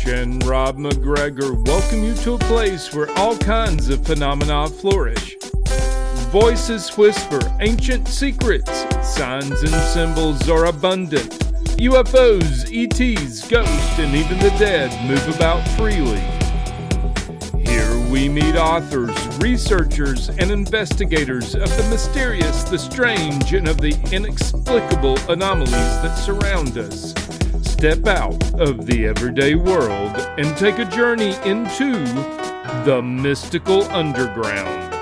Trish and Rob McGregor welcome you to a place where all kinds of phenomena flourish. Voices whisper ancient secrets, signs and symbols are abundant. UFOs, ETs, ghosts, and even the dead move about freely. Here we meet authors, researchers, and investigators of the mysterious, the strange, and of the inexplicable anomalies that surround us. Step out of the everyday world and take a journey into the mystical underground.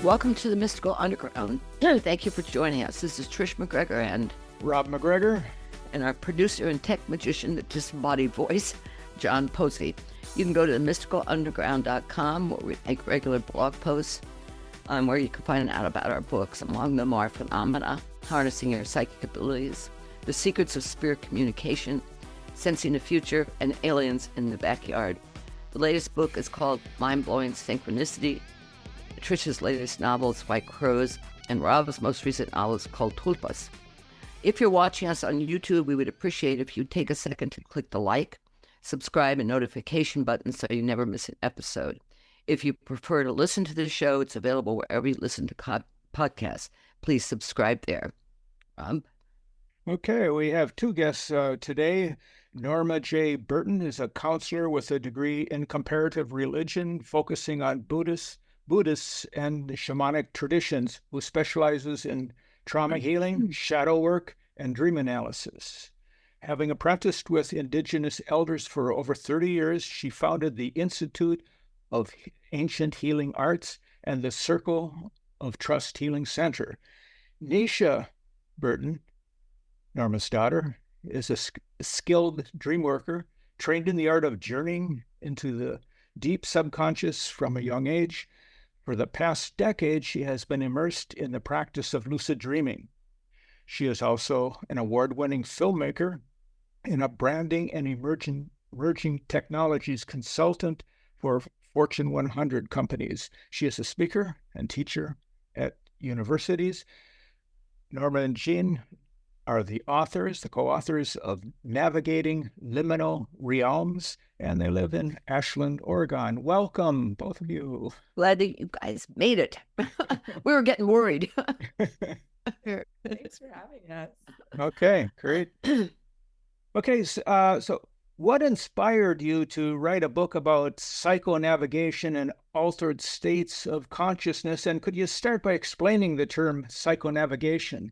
Welcome to the Mystical Underground. Thank you for joining us. This is Trish McGregor and Rob McGregor, and our producer and tech magician, the disembodied voice, John Posey. You can go to themysticalunderground.com where we make regular blog posts where you can find out about our books. Among them are Phenomena, Harnessing Your Psychic Abilities, The Secrets of Spirit Communication, Sensing the Future, and Aliens in the Backyard. The latest book is called Mind-Blowing Synchronicity. Trish's latest novel is White Crows, and Rob's most recent novel is called Tulpas. If you're watching us on YouTube, we would appreciate if you'd take a second to click the like, subscribe, and notification button so you never miss an episode. If you prefer to listen to the show, it's available wherever you listen to podcasts. Please subscribe there. Rob? Okay, we have two guests today. Norma J. Burton is a counselor with a degree in comparative religion, focusing on Buddhists and shamanic traditions, who specializes in trauma healing, shadow work, and dream analysis. Having apprenticed with Indigenous elders for over 30 years, she founded the Institute of Ancient Healing Arts and the Circle of Trust Healing Center. Nisha Burton, Norma's daughter, is a skilled dreamworker, trained in the art of journeying into the deep subconscious from a young age. For the past decade, she has been immersed in the practice of lucid dreaming. She is also an award-winning filmmaker and a branding and emerging technologies consultant for Fortune 100 companies. She is a speaker and teacher at universities. Norma and Jean are the co-authors of Navigating Liminal Realms, and they live in Ashland, Oregon. Welcome, both of you. Glad that you guys made it. We were getting worried. Thanks for having us. Okay, great. Okay, so what inspired you to write a book about psychonavigation and altered states of consciousness? And could you start by explaining the term psychonavigation?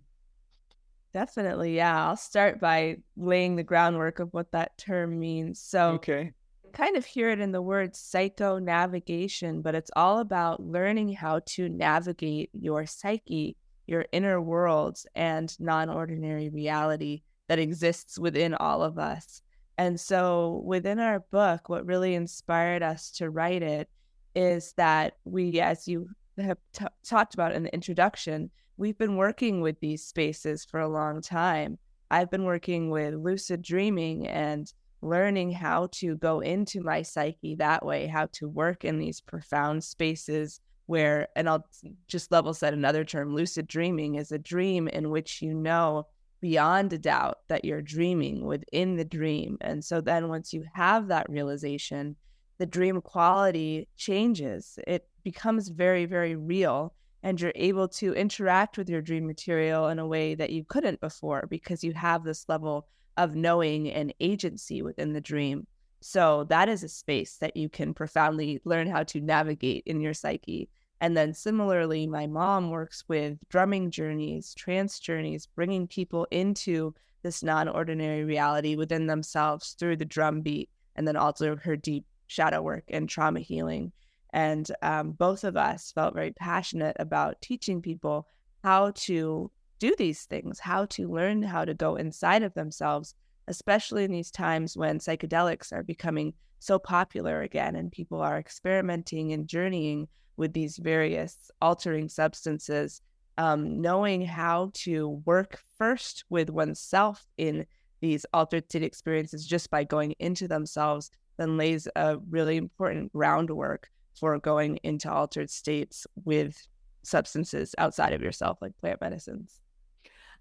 Definitely, yeah. I'll start by laying the groundwork of what that term means. So okay. Kind of hear it in the word psychonavigation, but it's all about learning how to navigate your psyche, your inner worlds, and non-ordinary reality that exists within all of us. And so within our book, what really inspired us to write it is that we, as you have talked about in the introduction, we've been working with these spaces for a long time. I've been working with lucid dreaming and learning how to go into my psyche that way, how to work in these profound spaces where, and I'll just level set another term, lucid dreaming is a dream in which you know beyond a doubt that you're dreaming within the dream. And so then once you have that realization, the dream quality changes. It becomes very, very real. And you're able to interact with your dream material in a way that you couldn't before because you have this level of knowing and agency within the dream. So that is a space that you can profoundly learn how to navigate in your psyche. And then similarly, my mom works with drumming journeys, trance journeys, bringing people into this non-ordinary reality within themselves through the drum beat, and then also her deep shadow work and trauma healing. And both of us felt very passionate about teaching people how to do these things, how to learn how to go inside of themselves, especially in these times when psychedelics are becoming so popular again and people are experimenting and journeying with these various altering substances. Knowing how to work first with oneself in these altered state experiences just by going into themselves then lays a really important groundwork for going into altered states with substances outside of yourself, like plant medicines.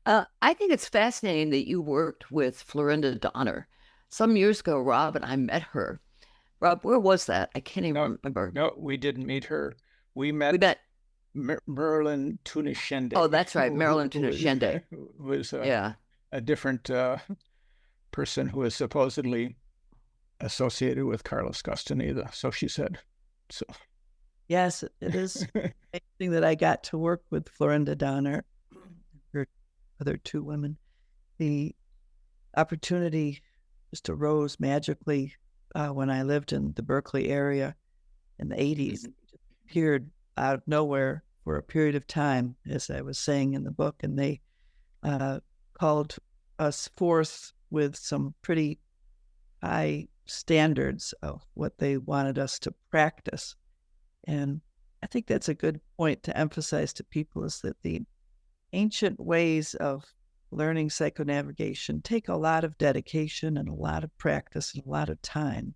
I think it's fascinating that you worked with Florinda Donner. Some years ago, Rob and I met her. Rob, where was that? I can't even remember. No, we didn't meet her. We We met met. Marilyn Tunishende. Oh, that's right, Marilyn Tunishende. Who was Yeah. a different person who is supposedly associated with Carlos Castaneda. So she said. So Yes, it is amazing that I got to work with Florinda Donner, her other two women. The opportunity just arose magically when I lived in the Berkeley area in the 80s. It just appeared out of nowhere for a period of time, as I was saying in the book, and they called us forth with some pretty high standards of what they wanted us to practice. And I think that's a good point to emphasize to people, is that the ancient ways of learning psychonavigation take a lot of dedication and a lot of practice and a lot of time.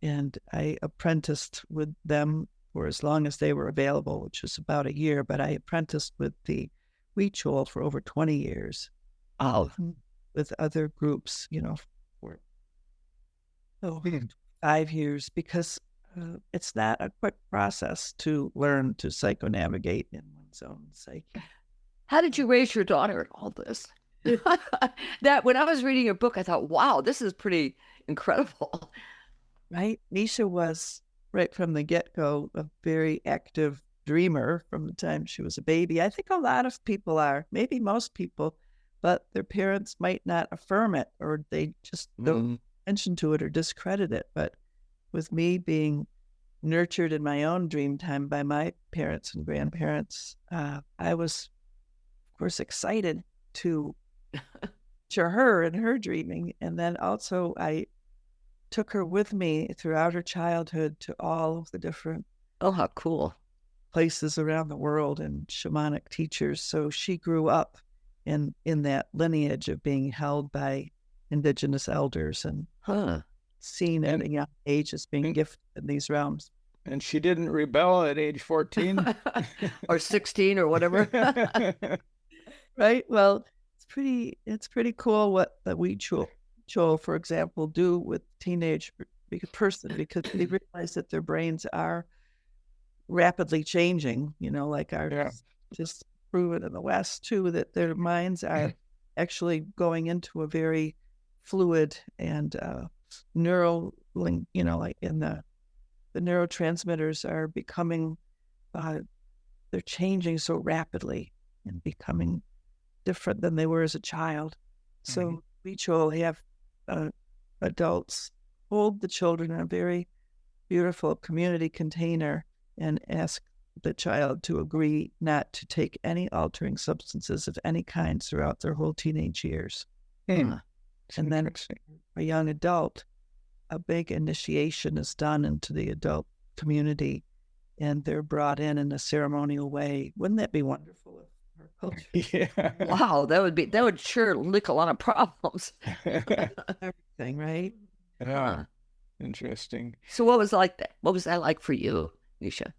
And I apprenticed with them for as long as they were available, which was about a year, but I apprenticed with the Huichol for over 20 years. With other groups, for 5 years, because it's not a quick process to learn to psychonavigate in one's own psyche. How did you raise your daughter in all this? That when I was reading your book, I thought, wow, this is pretty incredible. Right? Nisha was, right from the get-go, a very active dreamer from the time she was a baby. I think a lot of people are, maybe most people, but their parents might not affirm it, or they just don't attention to it or discredit it. But with me being nurtured in my own dream time by my parents and grandparents, I was, of course, excited to share her and her dreaming. And then also I took her with me throughout her childhood to all of the different how cool places around the world and shamanic teachers. So she grew up in that lineage of being held by Indigenous elders and seen at a young age as being gifted in these realms. And she didn't rebel at age 14? or 16 or whatever. Right? Well, it's pretty cool what the Huichol, for example, do with teenage person, because they realize that their brains are rapidly changing, like ours, just proven in the West too, that their minds are actually going into a very fluid and neural link, like in the neurotransmitters are becoming, they're changing so rapidly and becoming different than they were as a child. So we have adults hold the children in a very beautiful community container and ask the child to agree not to take any altering substances of any kind throughout their whole teenage years. And then a young adult, a big initiation is done into the adult community, and they're brought in a ceremonial way. Wouldn't that be wonderful if our culture? Yeah. Wow, that would sure lick a lot of problems. Everything, right? Yeah. Interesting. So what was that like for you, Nisha?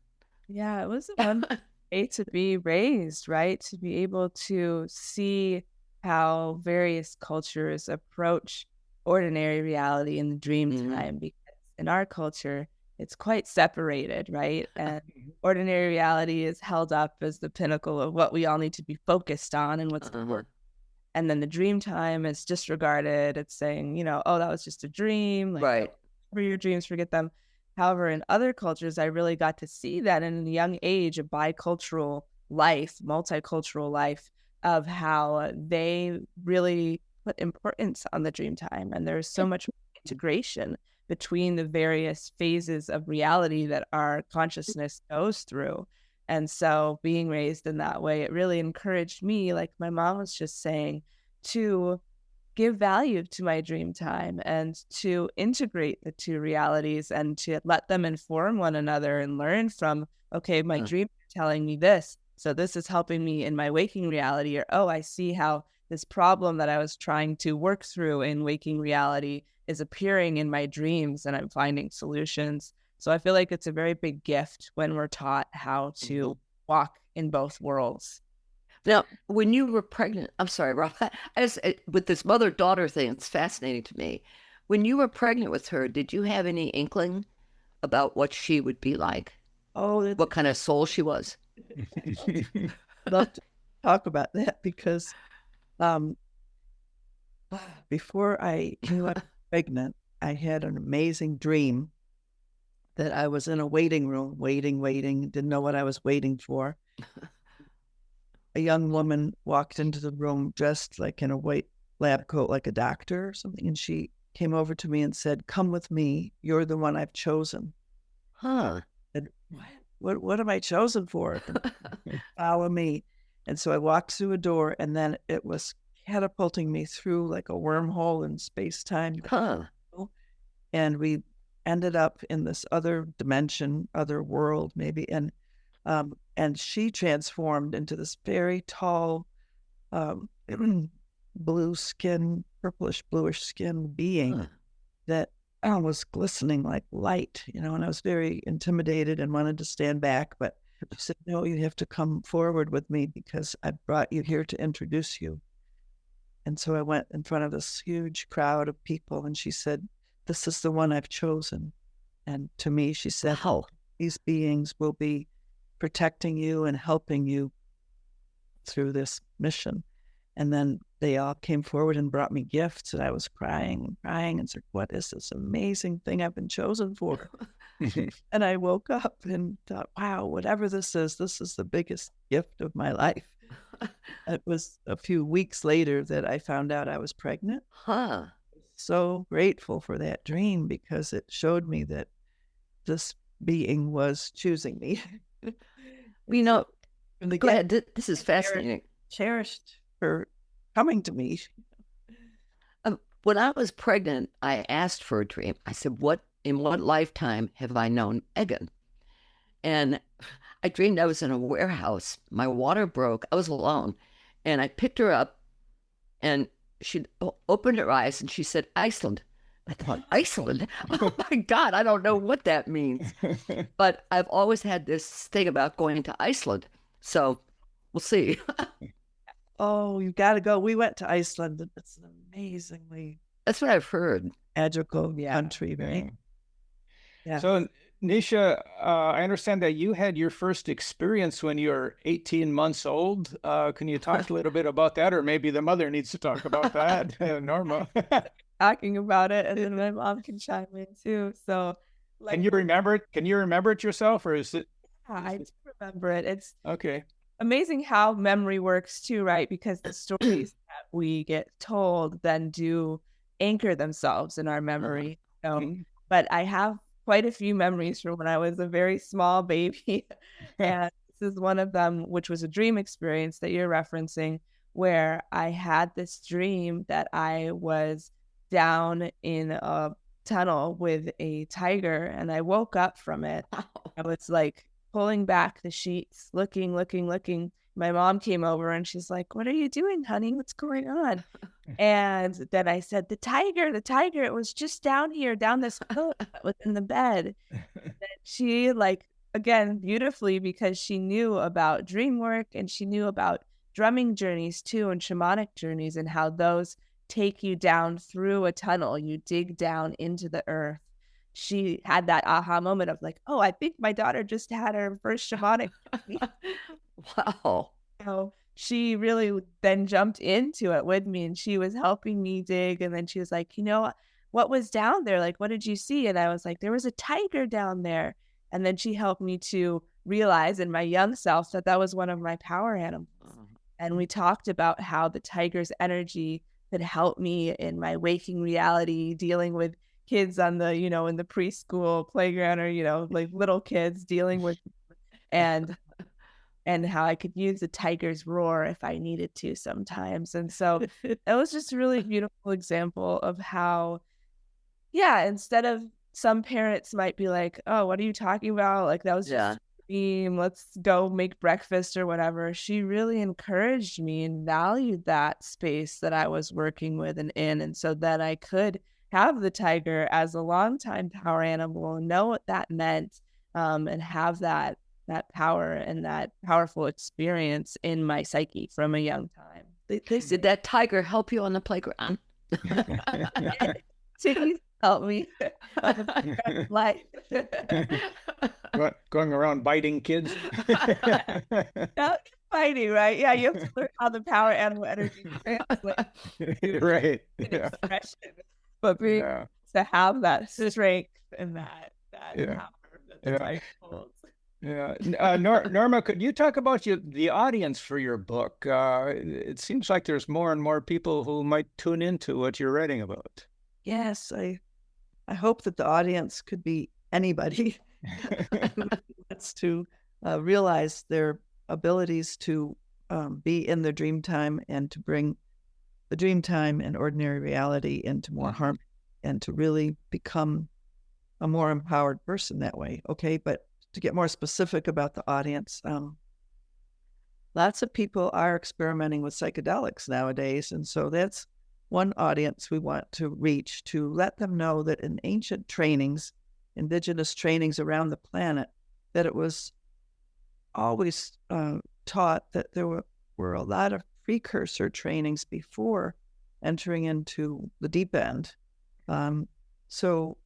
Yeah, it was a fun way to be raised, right? To be able to see how various cultures approach ordinary reality in the dream time, because in our culture, it's quite separated, right? And ordinary reality is held up as the pinnacle of what we all need to be focused on and what's the work. And then the dream time is disregarded. It's saying, oh, that was just a dream. Like, Right. For your dreams, forget them. However, in other cultures, I really got to see that in a young age, a bicultural life, multicultural life, of how they really put importance on the dream time. And there's so much integration between the various phases of reality that our consciousness goes through. And so being raised in that way, it really encouraged me, like my mom was just saying, to give value to my dream time and to integrate the two realities and to let them inform one another and learn from, okay, my dream is telling me this, so this is helping me in my waking reality, or, oh, I see how this problem that I was trying to work through in waking reality is appearing in my dreams and I'm finding solutions. So I feel like it's a very big gift when we're taught how to walk in both worlds. Now, when you were pregnant, I'm sorry, Rob, with this mother-daughter thing, it's fascinating to me. When you were pregnant with her, did you have any inkling about what she would be like? Oh, What kind of soul she was? love to talk about that because before I knew I was pregnant, I had an amazing dream that I was in a waiting room, waiting, didn't know what I was waiting for. A young woman walked into the room dressed like in a white lab coat, like a doctor or something, and she came over to me and said, "Come with me. You're the one I've chosen." Huh. And what am I chosen for? Follow me. And so I walked through a door, and then it was catapulting me through like a wormhole in space-time. Huh. And we ended up in this other dimension, other world maybe. And she transformed into this very tall, blue skin, purplish bluish skin being that was glistening like light, and I was very intimidated and wanted to stand back, but she said, "No, you have to come forward with me because I brought you here to introduce you." And so I went in front of this huge crowd of people, and she said, "This is the one I've chosen." And to me, she said, Wow. "These beings will be protecting you and helping you through this mission." And then they all came forward and brought me gifts, and I was crying and said, "What is this amazing thing I've been chosen for?" And I woke up and thought, wow, whatever this is the biggest gift of my life. It was a few weeks later that I found out I was pregnant. Huh. So grateful for that dream because it showed me that this being was choosing me. Go Go ahead. This is fascinating. Cherished her coming to me. When I was pregnant, I asked for a dream. I said, in what lifetime have I known Megan? And I dreamed I was in a warehouse. My water broke. I was alone. And I picked her up, and she opened her eyes, and she said, "Iceland." I thought, Iceland? Oh, my God, I don't know what that means. But I've always had this thing about going to Iceland. So we'll see. Oh, you got to go. We went to Iceland. It's an amazingly That's what I've heard. magical country, right? Yeah. So, Nisha, I understand that you had your first experience when you were 18 months old. Can you talk a little bit about that? Or maybe the mother needs to talk about that, Norma. Talking about it, and then my mom can chime in too. So, like, Can you remember it? Can you remember it yourself, or is it? I do remember it. It's Okay. amazing how memory works too, right? Because the stories that we get told then do anchor themselves in our memory. But I have quite a few memories from when I was a very small baby. And this is one of them, which was a dream experience that you're referencing, where I had this dream that I was down in a tunnel with a tiger, and I woke up from it. I was like pulling back the sheets, looking. My mom came over and she's like, "What are you doing, honey? What's going on?" And then I said, the tiger, it was just down here, down this coat that was in the bed. And she, like, again, beautifully, because she knew about dream work and she knew about drumming journeys too, and shamanic journeys, and how those take you down through a tunnel. You dig down into the earth. She had that aha moment of like, oh, I think my daughter just had her first shamanic journey. Wow. So she really then jumped into it with me, and she was helping me dig. And then she was like, what was down there? Like, what did you see? And I was like, there was a tiger down there. And then she helped me to realize in my young self that that was one of my power animals. And we talked about how the tiger's energy could help me in my waking reality, dealing with kids on the, in the preschool playground, or, like little kids dealing with, and how I could use the tiger's roar if I needed to sometimes. And so it was just a really beautiful example of how, instead of, some parents might be like, "Oh, what are you talking about? Like, that was just a dream. Let's go make breakfast or whatever." She really encouraged me and valued that space that I was working with and in. And so that I could have the tiger as a longtime power animal and know what that meant, and have that power and that powerful experience in my psyche from a young time. Did that tiger help you on the playground? Please help me. Life. Going around biting kids. Not fighting, right? Yeah, you have to learn how the power animal energy translates. Right. Yeah. Expression. But being to have that strength and that power that the tiger holds. Yeah. Norma, could you talk about the audience for your book? It seems like there's more and more people who might tune into what you're writing about. Yes, I hope that the audience could be anybody who wants to realize their abilities to be in their dream time and to bring the dream time and ordinary reality into more harmony and to really become a more empowered person that way. Okay, but to get more specific about the audience, lots of people are experimenting with psychedelics nowadays. And so that's one audience we want to reach, to let them know that in ancient trainings, Indigenous trainings around the planet, that it was always taught that there were a lot of precursor trainings before entering into the deep end. So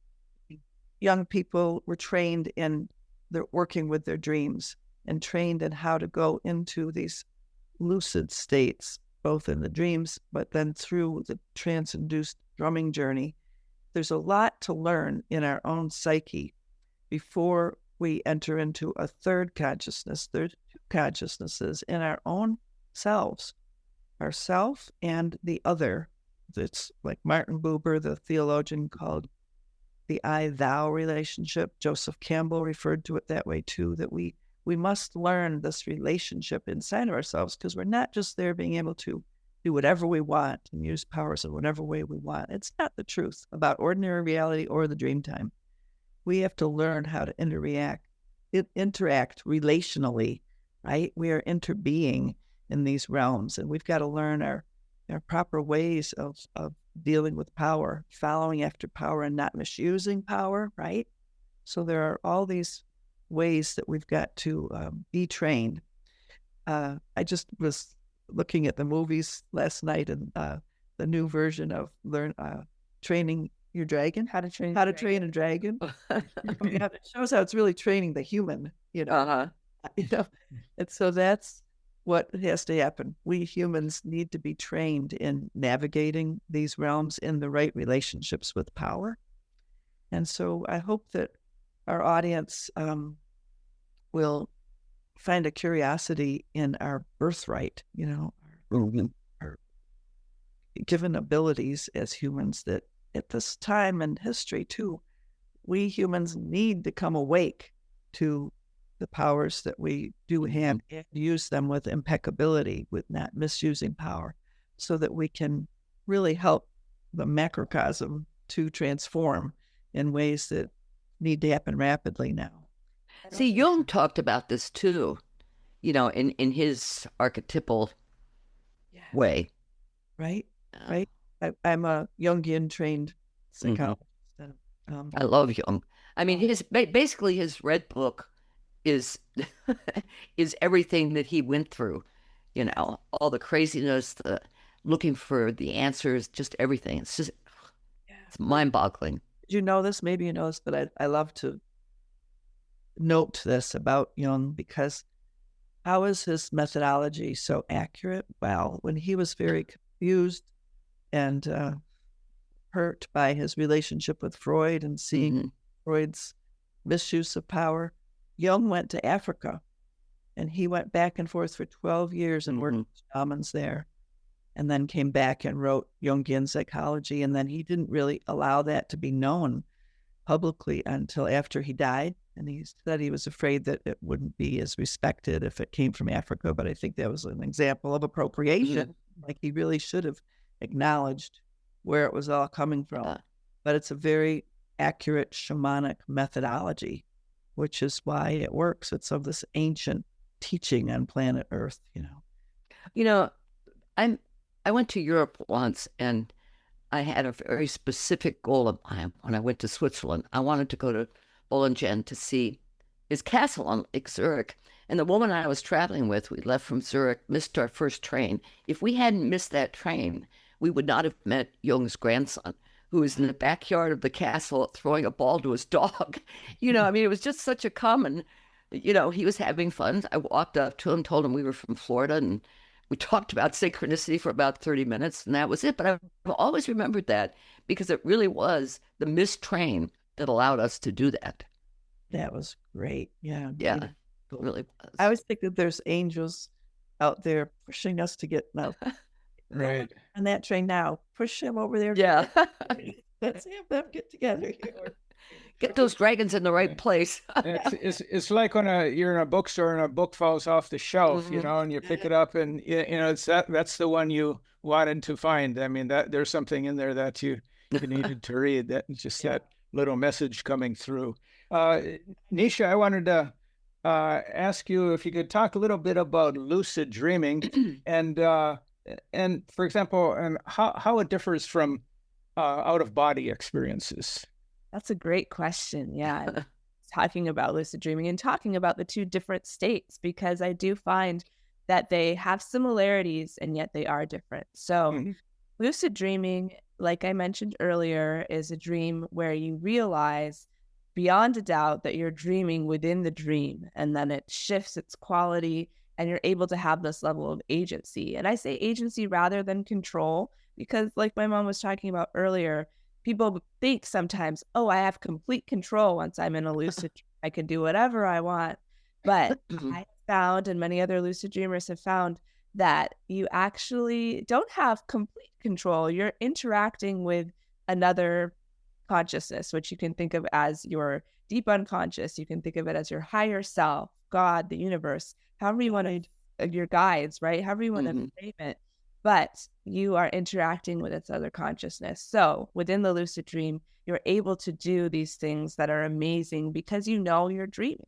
young people were trained in working with their dreams and trained in how to go into these lucid states, both in the dreams, but then through the trance-induced drumming journey. There's a lot to learn in our own psyche before we enter into a third consciousness. There's two consciousnesses in our own selves, ourself and the other. It's like Martin Buber, the theologian, called the I-thou relationship. Joseph Campbell referred to it that way too, that we must learn this relationship inside of ourselves, because we're not just there being able to do whatever we want and use powers in whatever way we want. It's not the truth about ordinary reality or the dream time. We have to learn how to interact relationally, right? We are interbeing in these realms, and we've got to learn our proper ways of dealing with power, following after power and not misusing power, right? So there are all these ways that we've got to be trained. I just was looking at the movies last night, and the new version of Training Your Dragon, How to Train a Dragon. Yeah, it shows how it's really training the human, you know. And so that's what has to happen. We humans need to be trained in navigating these realms in the right relationships with power. And so I hope that our audience will find a curiosity in our birthright, you know, our given abilities as humans, that at this time in history too, we humans need to come awake to the powers that we do have and use them with impeccability, with not misusing power, so that we can really help the macrocosm to transform in ways that need to happen rapidly now. See, Jung talked about this too, you know, in his archetypal way. Right, right. I'm a Jungian trained psychologist. I love Jung. I mean, basically his Red Book is everything that he went through, you know, all the craziness, the looking for the answers, just everything. It's just, it's mind-boggling. Did you know this? Maybe you know this, but I love to note this about Jung, because how is his methodology so accurate? Well, when he was very confused and hurt by his relationship with Freud and seeing Freud's misuse of power, Jung went to Africa, and he went back and forth for 12 years and worked with shamans there, and then came back and wrote Jungian psychology. And then he didn't really allow that to be known publicly until after he died. And he said he was afraid that it wouldn't be as respected if it came from Africa. But I think that was an example of appropriation. Like, he really should have acknowledged where it was all coming from. But it's a very accurate shamanic methodology, which is why it works. It's of this ancient teaching on planet Earth, you know. You know, I went to Europe once, and I had a very specific goal of mine when I went to Switzerland. I wanted to go to Bollingen to see his castle on Lake Zurich. And the woman I was traveling with, we left from Zurich, missed our first train. If we hadn't missed that train, we would not have met Jung's grandson, who was in the backyard of the castle throwing a ball to his dog. I mean, it was just such a common, he was having fun. I walked up to him, told him we were from Florida, and we talked about synchronicity for about 30 minutes, and that was it. But I've always remembered that because it really was the missed train that allowed us to do that. That was great. Yeah. Yeah, it really was. I always think that there's angels out there pushing us to get out. Right. On that train now. Push him over there. Yeah. Let's have them get together here. Get those dragons in the right place. It's like when you're in a bookstore and a book falls off the shelf, and you pick it up, and it's that's the one you wanted to find. I mean, that there's something in there that you needed to read. That just that little message coming through. Nisha, I wanted to ask you if you could talk a little bit about lucid dreaming and for example, and how it differs from out of body experiences. That's a great question. Yeah. Talking about lucid dreaming and talking about the two different states, because I do find that they have similarities and yet they are different. So lucid dreaming, like I mentioned earlier, is a dream where you realize beyond a doubt that you're dreaming within the dream, and then it shifts its quality and you're able to have this level of agency. And I say agency rather than control, because like my mom was talking about earlier, people think sometimes, oh, I have complete control once I'm in a lucid dream. I can do whatever I want. But I found, and many other lucid dreamers have found, that you actually don't have complete control. You're interacting with another consciousness, which you can think of as your deep unconscious. You can think of it as your higher self, God, the universe, however you want to, your guides, right? However you want to frame it. But you are interacting with its other consciousness. So within the lucid dream, you're able to do these things that are amazing because you're dreaming.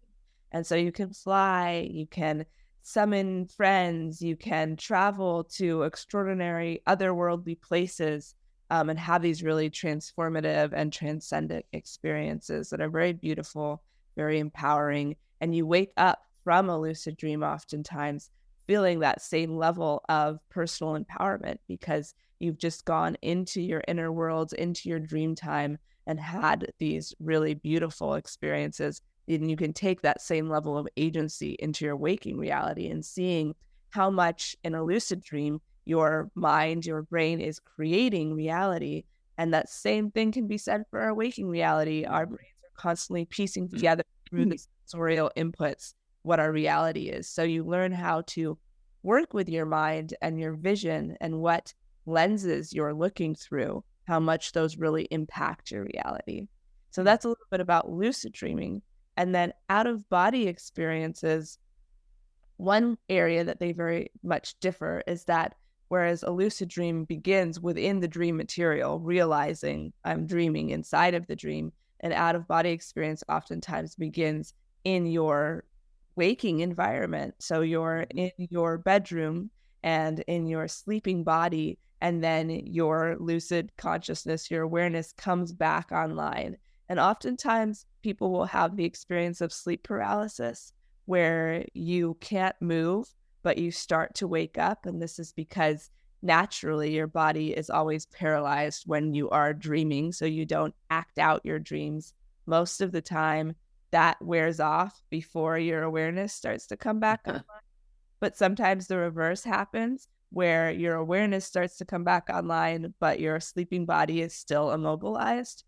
And so you can fly, you can summon friends, you can travel to extraordinary otherworldly places, and have these really transformative and transcendent experiences that are very beautiful, very empowering. And you wake up from a lucid dream oftentimes feeling that same level of personal empowerment because you've just gone into your inner worlds, into your dream time, and had these really beautiful experiences. And you can take that same level of agency into your waking reality and seeing how much in a lucid dream your mind, your brain is creating reality. And that same thing can be said for our waking reality. Our brains are constantly piecing together through the sensorial inputs what our reality is. So you learn how to work with your mind and your vision and what lenses you're looking through, how much those really impact your reality. So that's a little bit about lucid dreaming. And then out of body experiences, one area that they very much differ is that whereas a lucid dream begins within the dream material, realizing I'm dreaming inside of the dream, an out of body experience oftentimes begins in your waking environment. So you're in your bedroom and in your sleeping body, and then your lucid consciousness, your awareness comes back online. And oftentimes people will have the experience of sleep paralysis where you can't move, but you start to wake up. And this is because naturally your body is always paralyzed when you are dreaming. So you don't act out your dreams. Most of the time that wears off before your awareness starts to come back online. But sometimes the reverse happens where your awareness starts to come back online, but your sleeping body is still immobilized.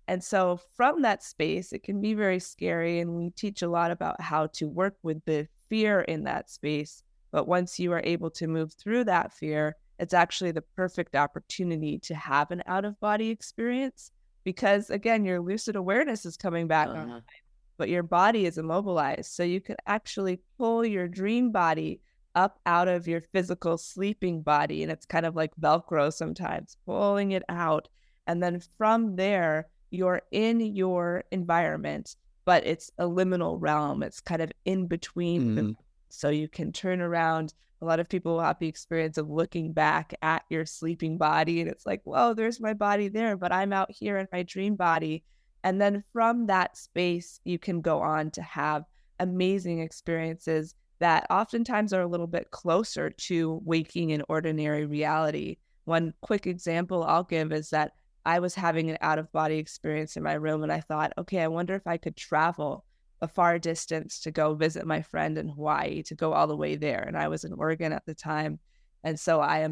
And so from that space, it can be very scary. And we teach a lot about how to work with the fear in that space. But once you are able to move through that fear, it's actually the perfect opportunity to have an out-of-body experience because, again, your lucid awareness is coming back online, but your body is immobilized. So you can actually pull your dream body up out of your physical sleeping body. And it's kind of like Velcro sometimes, pulling it out. And then from there, you're in your environment, but it's a liminal realm. It's kind of in between. So you can turn around. A lot of people will have the experience of looking back at your sleeping body. And it's like, whoa, there's my body there, but I'm out here in my dream body. And then from that space, you can go on to have amazing experiences that oftentimes are a little bit closer to waking in ordinary reality. One quick example I'll give is that I was having an out-of-body experience in my room, and I thought, okay, I wonder if I could travel a far distance to go visit my friend in Hawaii, to go all the way there. And I was in Oregon at the time. And so I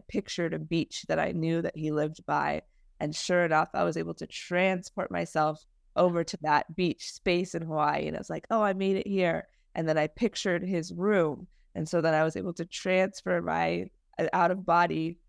pictured a beach that I knew that he lived by. And sure enough, I was able to transport myself over to that beach space in Hawaii. And I was like, oh, I made it here. And then I pictured his room. And so then I was able to transfer my out-of-body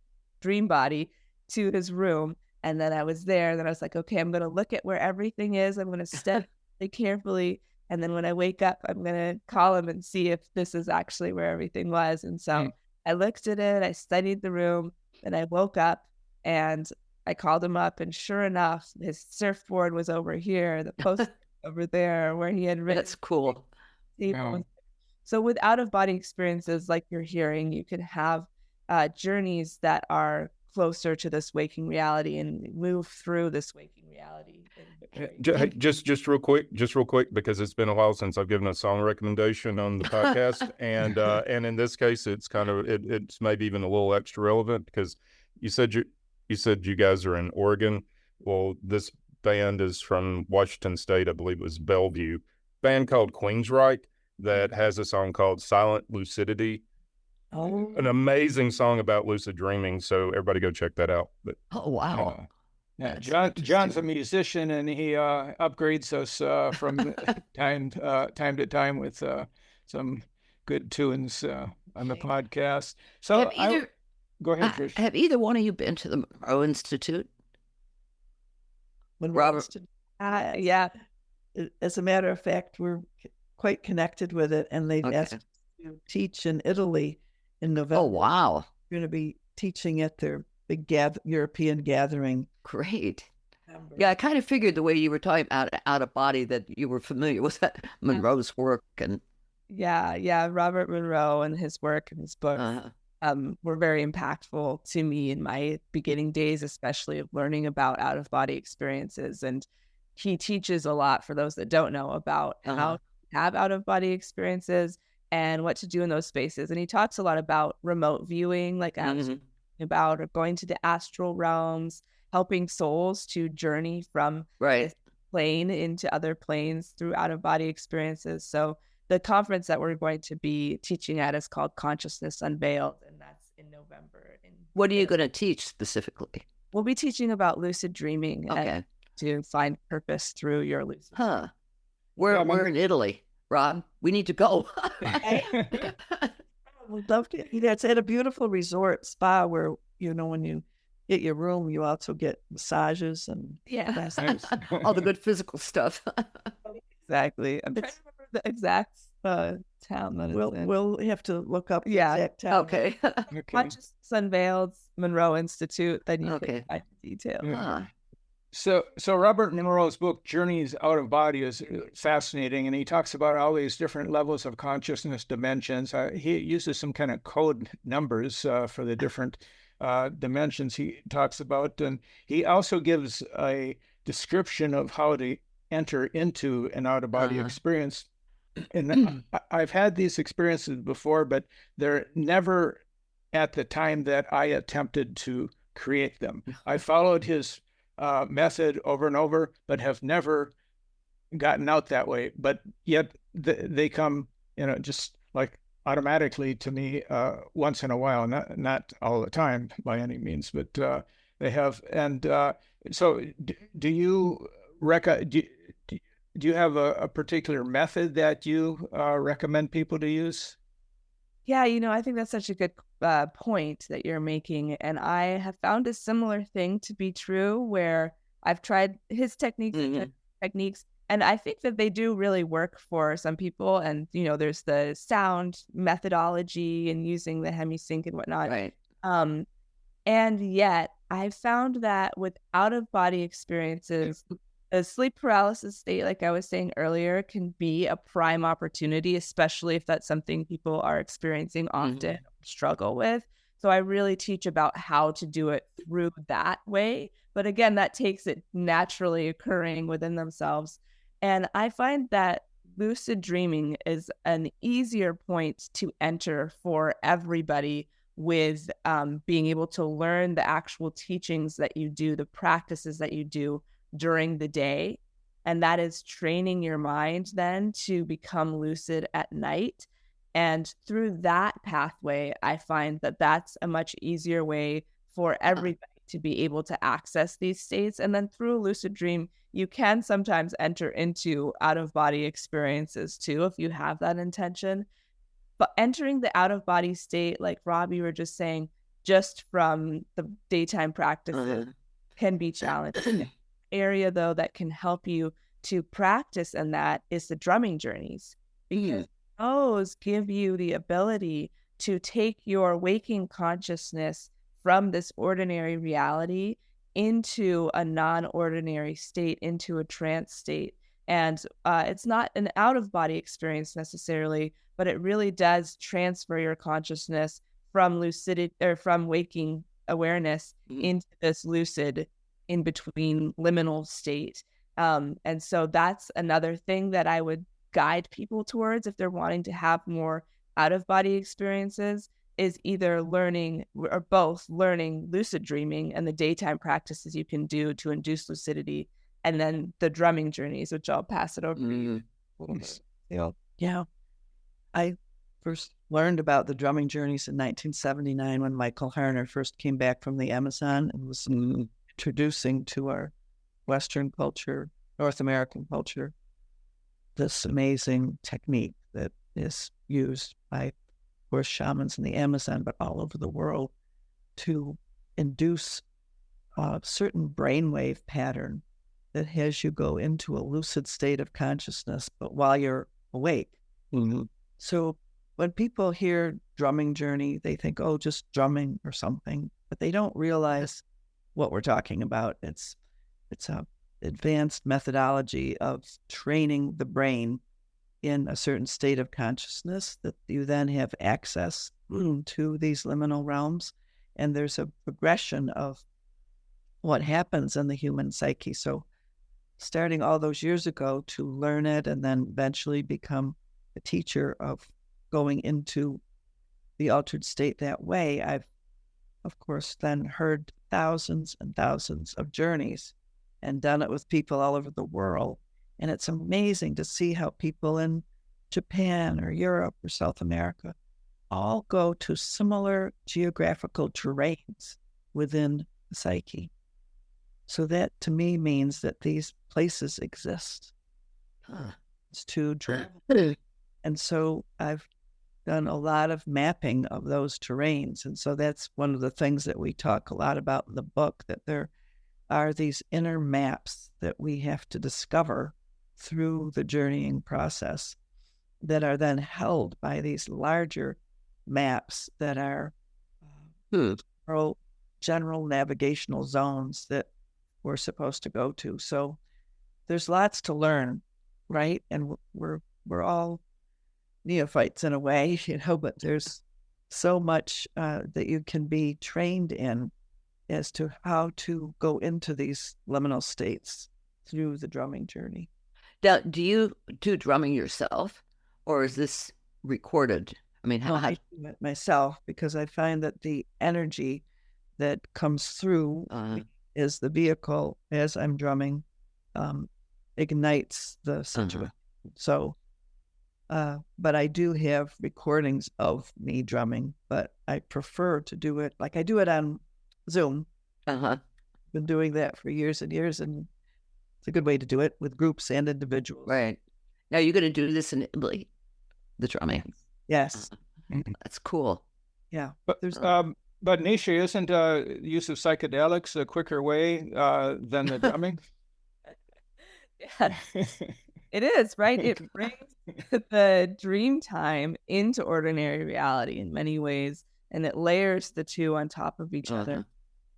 dream body to his room. And then I was there. And then I was like, okay, I'm going to look at where everything is. I'm going to step carefully. And then when I wake up, I'm going to call him and see if this is actually where everything was. And so I looked at it, I studied the room, and I woke up and I called him up. And sure enough, his surfboard was over here, the post over there where he had written. That's cool. Yeah. So with out-of-body experiences like you're hearing, you can have journeys that are closer to this waking reality and move through this waking reality. Just real quick, because it's been a while since I've given a song recommendation on the podcast, and in this case, it's kind of it's maybe even a little extra relevant because you said you guys are in Oregon. Well, this band is from Washington State, I believe it was Bellevue. Band called Queensryche that has a song called Silent Lucidity. Oh, An amazing song about lucid dreaming. So everybody go check that out. But oh wow. Yeah, That's John's a interesting. musician, and he upgrades us from time to time with some good tunes on the podcast. So go ahead, Trish. Have either one of you been to the Monroe Institute? Robert? Yeah. As a matter of fact, we're quite connected with it, and they've asked us to teach in Italy in November. Oh, wow. We're going to be teaching at their big European gathering. Great. Yeah, I kind of figured the way you were talking about out of body that you were familiar with that Monroe's work. And Yeah. Robert Monroe and his work and his book were very impactful to me in my beginning days, especially of learning about out-of-body experiences. And he teaches a lot, for those that don't know, about how to have out-of-body experiences and what to do in those spaces. And he talks a lot about remote viewing, like about going to the astral realms, helping souls to journey from this plane into other planes through out-of-body experiences. So the conference that we're going to be teaching at is called Consciousness Unveiled, and that's in November. What are you going to teach specifically? We'll be teaching about lucid dreaming and to find purpose through your lucid dreaming. We're in Italy, Rob. We need to go. We'd love to. It's at a beautiful resort spa where, when you get your room, you also get massages and all the good physical stuff. Exactly. I'm trying to remember the exact town that it's in. We'll have to look up the exact town. Okay. Consciousness Unveiled, Monroe Institute, then you can find the details. So Robert Monroe's book, Journeys Out of Body, is fascinating, and he talks about all these different levels of consciousness dimensions. He uses some kind of code numbers for the different dimensions he talks about, and he also gives a description of how to enter into an out-of-body experience. And I've had these experiences before, but they're never at the time that I attempted to create them. I followed his method over and over, but have never gotten out that way. But yet they come, just like automatically to me once in a while, not all the time by any means, but they have. And so do you do you have a particular method that you recommend people to use? Yeah, I think that's such a good point that you're making. And I have found a similar thing to be true where I've tried his techniques, and I think that they do really work for some people. And, there's the sound methodology and using the hemisync and whatnot. Right. And yet I found that with out-of-body experiences, a sleep paralysis state, like I was saying earlier, can be a prime opportunity, especially if that's something people are experiencing often, struggle with. So I really teach about how to do it through that way. But again, that takes it naturally occurring within themselves. And I find that lucid dreaming is an easier point to enter for everybody with being able to learn the actual teachings that you do, the practices that you do during the day. And that is training your mind then to become lucid at night. And through that pathway, I find that that's a much easier way for everybody to be able to access these states. And then through a lucid dream, you can sometimes enter into out-of-body experiences too, if you have that intention. But entering the out-of-body state, like Rob, you were just saying, just from the daytime practices can be challenging. Area, though, that can help you to practice in that is the drumming journeys, because those give you the ability to take your waking consciousness from this ordinary reality into a non-ordinary state, into a trance state. And it's not an out-of-body experience necessarily, but it really does transfer your consciousness from lucidity or from waking awareness into this lucid in between liminal state. And so that's another thing that I would guide people towards if they're wanting to have more out-of-body experiences, is either learning or both learning lucid dreaming and the daytime practices you can do to induce lucidity, and then the drumming journeys, which I'll pass it over to you. Yeah. I first learned about the drumming journeys in 1979 when Michael Harner first came back from the Amazon and was introducing to our Western culture, North American culture, this amazing technique that is used by, of course, shamans in the Amazon, but all over the world, to induce a certain brainwave pattern that has you go into a lucid state of consciousness, but while you're awake. So when people hear drumming journey, they think, oh, just drumming or something, but they don't realize what we're talking about. It's a advanced methodology of training the brain in a certain state of consciousness that you then have access to these liminal realms. And there's a progression of what happens in the human psyche. So starting all those years ago to learn it and then eventually become a teacher of going into the altered state that way, I've, of course, then heard thousands and thousands of journeys and done it with people all over the world. And it's amazing to see how people in Japan or Europe or South America all go to similar geographical terrains within the psyche. So that to me means that these places exist. It's too true. And so I've done a lot of mapping of those terrains. And so that's one of the things that we talk a lot about in the book, that there are these inner maps that we have to discover through the journeying process that are then held by these larger maps that are general navigational zones that we're supposed to go to. So there's lots to learn, right? And we're all neophytes in a way, but there's so much that you can be trained in as to how to go into these liminal states through the drumming journey. Now, do you do drumming yourself, or is this recorded? I mean, how I do it myself because I find that the energy that comes through is the vehicle as I'm drumming ignites the situation. So, but I do have recordings of me drumming, but I prefer to do it like I do it on Zoom. Been doing that for years and years, and it's a good way to do it with groups and individuals. Right. Now, you're going to do this in Italy, the drumming. Yes. That's cool. Yeah. But Nisha, isn't use of psychedelics a quicker way than the drumming? Yeah, it is, right? It brings the dream time into ordinary reality in many ways, and it layers the two on top of each other.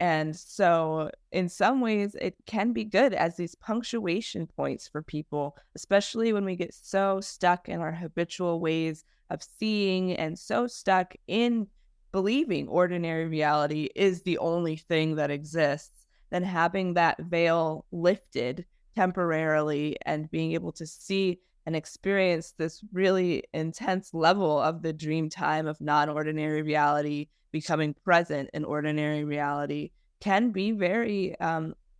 And so in some ways, it can be good as these punctuation points for people, especially when we get so stuck in our habitual ways of seeing and so stuck in believing ordinary reality is the only thing that exists. Then having that veil lifted temporarily and being able to see and experience this really intense level of the dream time of non-ordinary reality becoming present in ordinary reality can be very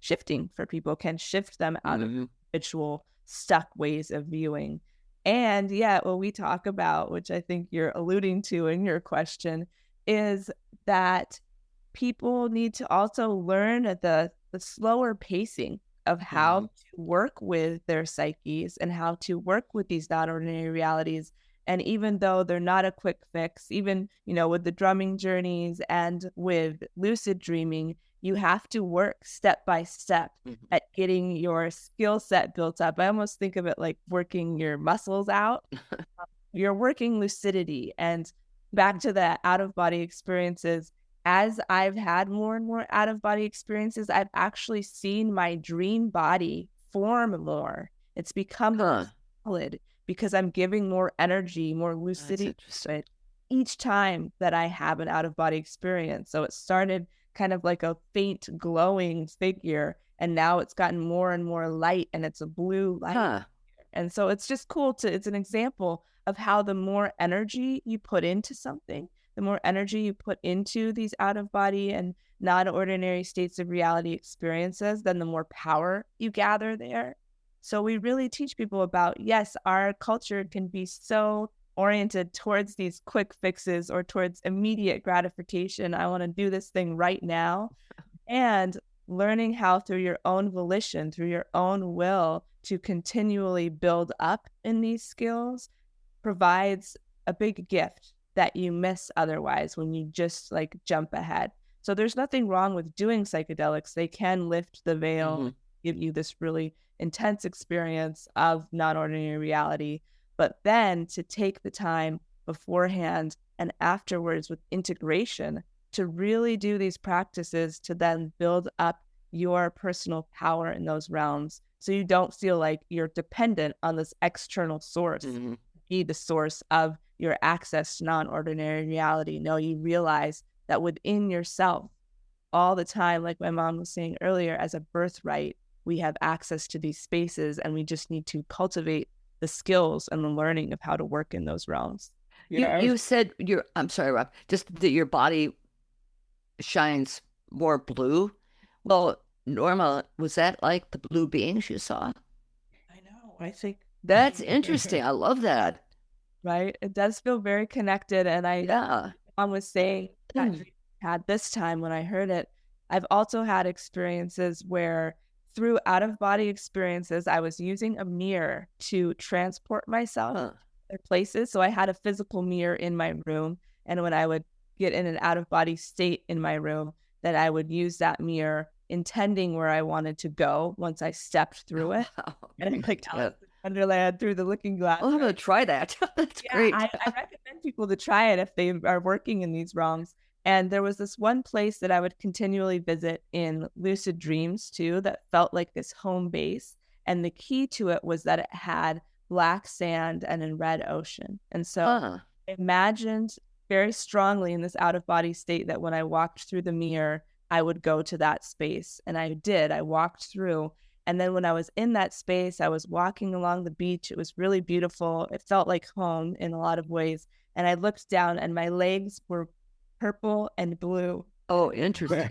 shifting for people, can shift them out of habitual stuck ways of viewing. And yeah, what we talk about, which I think you're alluding to in your question, is that people need to also learn the slower pacing of how to work with their psyches and how to work with these non-ordinary realities. And even though they're not a quick fix, even, with the drumming journeys and with lucid dreaming, you have to work step by step at getting your skill set built up. I almost think of it like working your muscles out. You're working lucidity. And back to the out-of-body experiences, as I've had more and more out-of-body experiences, I've actually seen my dream body form more. It's become more solid because I'm giving more energy, more lucidity each time that I have an out-of-body experience. So it started kind of like a faint glowing figure, and now it's gotten more and more light, and it's a blue light. And so it's just cool it's an example of how the more energy you put into something, the more energy you put into these out-of-body and non-ordinary states of reality experiences, then the more power you gather there. So we really teach people about, yes, our culture can be so oriented towards these quick fixes or towards immediate gratification. I want to do this thing right now. And learning how through your own volition, through your own will, to continually build up in these skills provides a big gift that you miss otherwise when you just jump ahead. So there's nothing wrong with doing psychedelics. They can lift the veil, give you this really intense experience of non-ordinary reality. But then to take the time beforehand and afterwards with integration to really do these practices to then build up your personal power in those realms, so you don't feel like you're dependent on this external source, be the source of your access to non-ordinary reality. No, you realize that within yourself all the time, like my mom was saying earlier, as a birthright, we have access to these spaces, and we just need to cultivate the skills and the learning of how to work in those realms. You said I'm sorry, Rob, just that your body shines more blue. Well, Norma, was that like the blue beings you saw? I know. I think that's interesting. I love that. Right? It does feel very connected. And Mom was saying that had this time when I heard it, I've also had experiences where through out-of-body experiences, I was using a mirror to transport myself to other places. So I had a physical mirror in my room. And when I would get in an out-of-body state in my room, then I would use that mirror intending where I wanted to go once I stepped through it. And I'm Wonderland through the looking glass. I'm going to try that. That's great. I recommend people to try it if they are working in these realms. And there was this one place that I would continually visit in lucid dreams too, that felt like this home base. And the key to it was that it had black sand and a red ocean. And so I imagined very strongly in this out-of-body state that when I walked through the mirror, I would go to that space. And I did. I walked through. And then when I was in that space, I was walking along the beach. It was really beautiful. It felt like home in a lot of ways. And I looked down and my legs were purple and blue. Oh, interesting.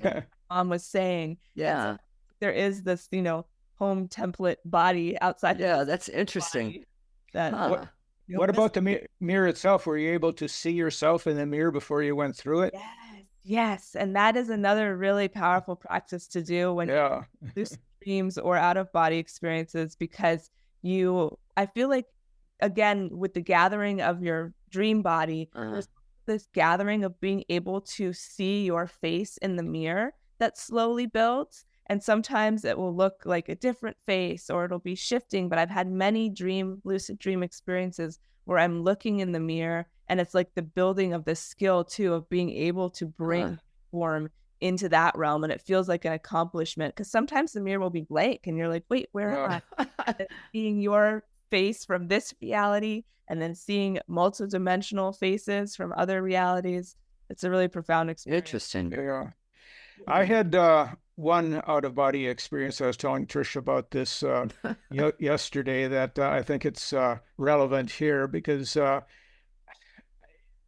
Mom was saying, so there is this, home template body outside. Yeah, that's interesting. What about the mirror itself? Were you able to see yourself in the mirror before you went through it? Yes. And that is another really powerful practice to do when you lucid dreams or out-of-body experiences, because I feel like, again, with the gathering of your dream body, there's this gathering of being able to see your face in the mirror that slowly builds. And sometimes it will look like a different face or it'll be shifting. But I've had many lucid dream experiences where I'm looking in the mirror and it's like the building of this skill too, of being able to bring form into that realm. And it feels like an accomplishment, because sometimes the mirror will be blank and you're like, wait, where am I? Seeing your face from this reality and then seeing multidimensional faces from other realities. It's a really profound experience. Interesting. Yeah. I had one out-of-body experience. I was telling Trish about this yesterday, that I think it's relevant here, because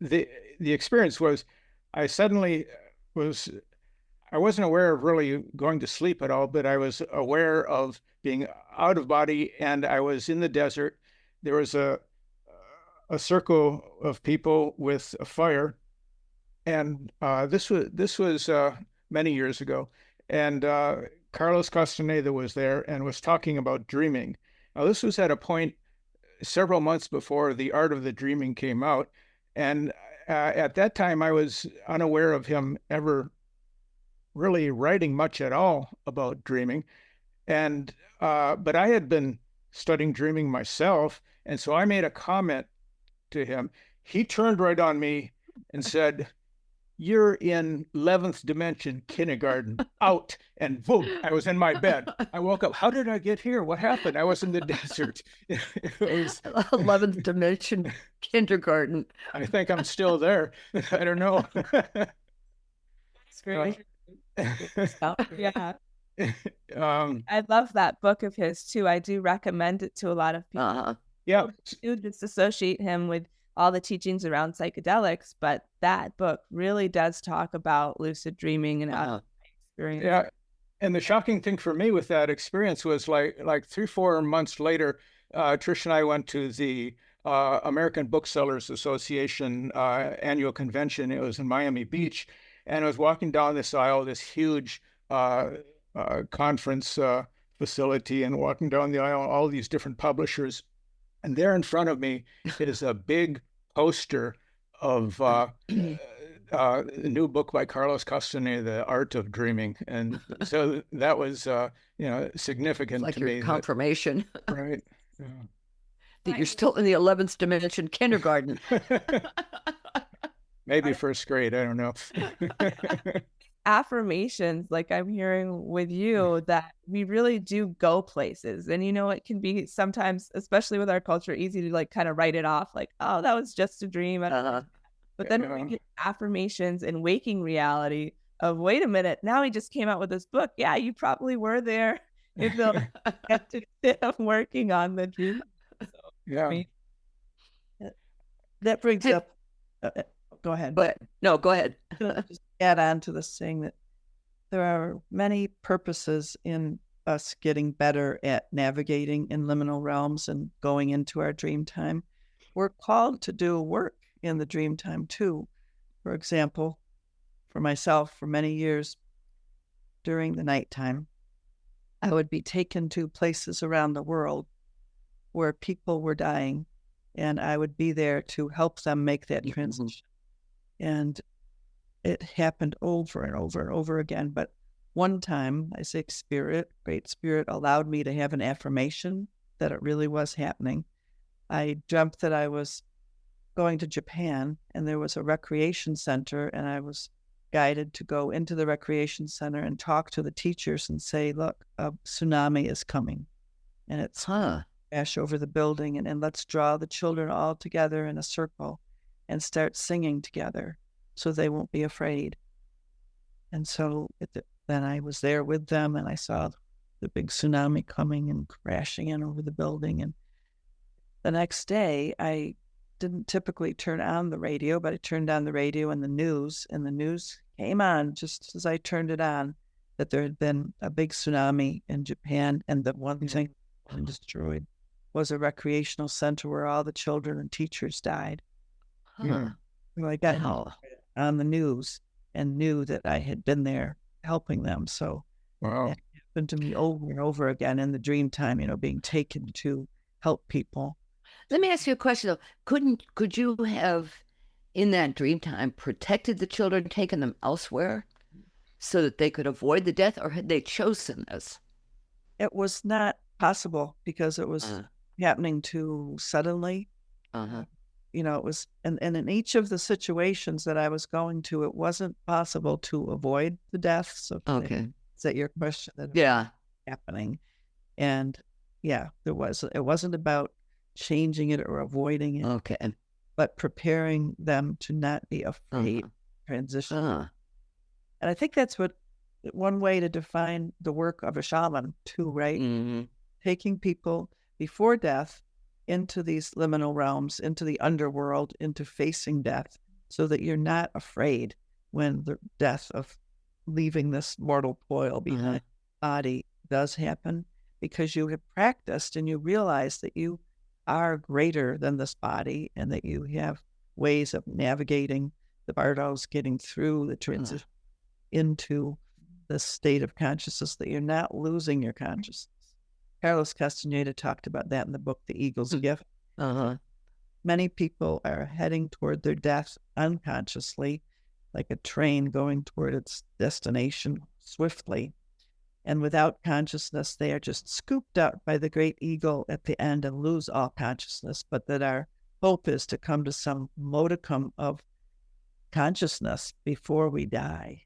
the experience was, I suddenly I wasn't aware of really going to sleep at all, but I was aware of being out of body, and I was in the desert. There was a circle of people with a fire, and this was many years ago, and Carlos Castaneda was there and was talking about dreaming. Now, this was at a point several months before The Art of the Dreaming came out, and at that time I was unaware of him ever really writing much at all about dreaming, and but I had been studying dreaming myself, and so I made a comment to him. He turned right on me and said, "You're in 11th dimension kindergarten, out." And boom, I was in my bed. I woke up. How did I get here? What happened? I was in the desert. It was 11th dimension kindergarten. I think I'm still there. I don't know. It's great. Yeah. Um, I love that book of his too. I do recommend it to a lot of people. yeah. You just associate him with all the teachings around psychedelics, but that book really does talk about lucid dreaming and experience. Yeah. And the shocking thing for me with that experience was like 3-4 months later, Trish and I went to the American Booksellers Association annual convention. It was in Miami Beach, and I was walking down this aisle, this huge conference facility, and walking down the aisle, all these different publishers. And there in front of me is a big poster of a new book by Carlos Castaneda, The Art of Dreaming. And so that was, significant Like to your me. confirmation Right. Yeah. that you're still in the 11th dimension kindergarten. Maybe first grade, I don't know. Affirmations, like I'm hearing with you, that we really do go places. And it can be sometimes, especially with our culture, easy to like kind of write it off, like, oh, that was just a dream. But then when we get affirmations and waking reality of, wait a minute, now he just came out with this book. Yeah, you probably were there if they'll get to working on the dream. So, Yeah. That brings up. Go ahead. But no, go ahead. Just add on to this, saying that there are many purposes in us getting better at navigating in liminal realms and going into our dream time. We're called to do work in the dream time too. For example, for myself, for many years during the nighttime, I would be taken to places around the world where people were dying, and I would be there to help them make that transition. And it happened over and over and over again. But one time, I say Great Spirit allowed me to have an affirmation that it really was happening. I dreamt that I was going to Japan, and there was a recreation center, and I was guided to go into the recreation center and talk to the teachers and say, look, a tsunami is coming, and it's crash over the building, and let's draw the children all together in a circle and start singing together so they won't be afraid. And so then I was there with them, and I saw the big tsunami coming and crashing in over the building. And the next day, I didn't typically turn on the radio, but I turned on the radio and the news came on just as I turned it on, that there had been a big tsunami in Japan, and the one thing destroyed was a recreational center where all the children and teachers died. So I got on the news and knew that I had been there helping them. So Wow. it happened to me over and over again in the dream time, being taken to help people. Let me ask you a question though. Could you have, in that dream time, protected the children, taken them elsewhere so that they could avoid the death, or had they chosen this? It was not possible because it was happening too suddenly. It was, and in each of the situations that I was going to, it wasn't possible to avoid the death. So is that your question? Happening. And it wasn't about changing it or avoiding it, but preparing them to not be afraid transition. And I think that's what one way to define the work of a shaman too, right? Mm-hmm. Taking people before death into these liminal realms, into the underworld, into facing death, so that you're not afraid when the death of leaving this mortal coil behind the body does happen, because you have practiced and you realize that you are greater than this body and that you have ways of navigating the bardos, getting through the transition into the state of consciousness, that you're not losing your consciousness. Carlos Castaneda talked about that in the book, The Eagle's Gift. Many people are heading toward their death unconsciously, like a train going toward its destination swiftly. And without consciousness, they are just scooped up by the great eagle at the end and lose all consciousness. But that our hope is to come to some modicum of consciousness before we die,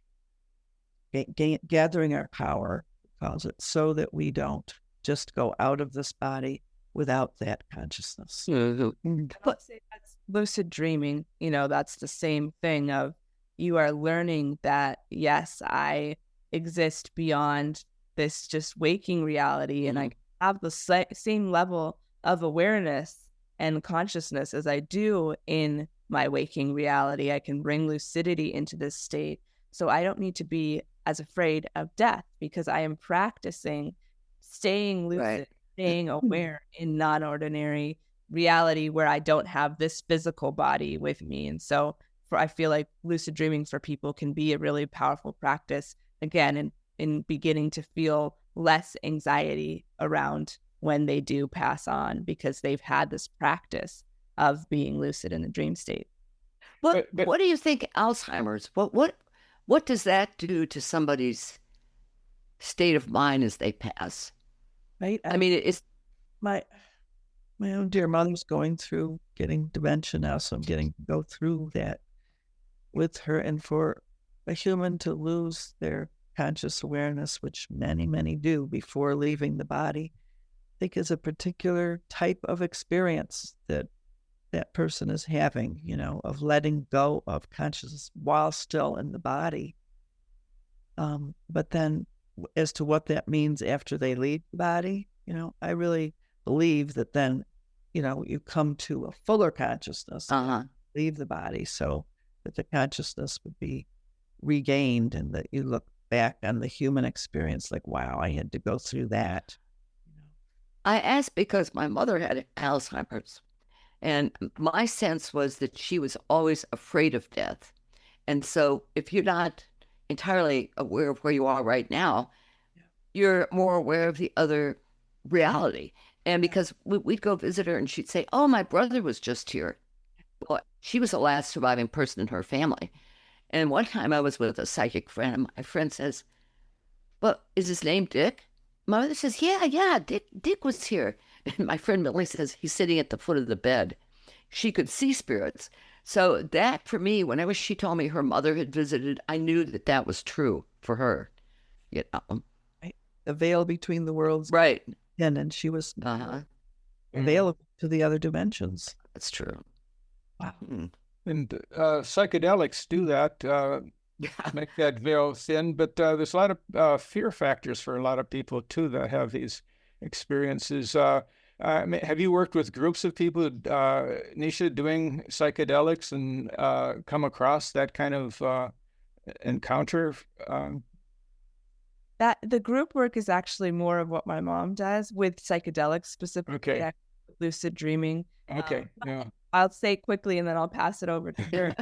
gathering our power, calls it, so that we don't just go out of this body without that consciousness. But that's lucid dreaming. That's the same thing of, you are learning that, yes, I exist beyond this just waking reality, and I have the same level of awareness and consciousness as I do in my waking reality. I can bring lucidity into this state. So I don't need to be as afraid of death, because I am practicing staying lucid, staying aware in non-ordinary reality where I don't have this physical body with me. And so I feel like lucid dreaming for people can be a really powerful practice, again, in beginning to feel less anxiety around when they do pass on, because they've had this practice of being lucid in the dream state. But what do you think Alzheimer's, what does that do to somebody's state of mind as they pass? Right? I mean, it's my own dear mother's going through getting dementia now, so I'm getting to go through that with her. And for a human to lose their conscious awareness, which many, many do before leaving the body, I think is a particular type of experience that that person is having, of letting go of consciousness while still in the body. But then as to what that means after they leave the body, I really believe that then, you come to a fuller consciousness, leave the body, so that the consciousness would be regained, and that you look back on the human experience like, wow, I had to go through that. I asked because my mother had Alzheimer's, and my sense was that she was always afraid of death. And so if you're not entirely aware of where you are right now, you're more aware of the other reality. And because we'd go visit her and she'd say, oh, my brother was just here. Well, she was the last surviving person in her family. And one time I was with a psychic friend, and my friend says, well, is his name Dick? My mother says, yeah, Dick was here. And my friend Millie says, he's sitting at the foot of the bed. She could see spirits. So that, for me, whenever she told me her mother had visited, I knew that that was true for her. Right. The veil between the worlds. Right. And she was available to the other dimensions. That's true. Wow. And psychedelics do that, make that veil thin. But there's a lot of fear factors for a lot of people, too, that have these experiences. Have you worked with groups of people, Nisha, doing psychedelics and come across that kind of encounter? That the group work is actually more of what my mom does with psychedelics, specifically lucid dreaming. Okay, yeah. I'll say quickly, and then I'll pass it over to her,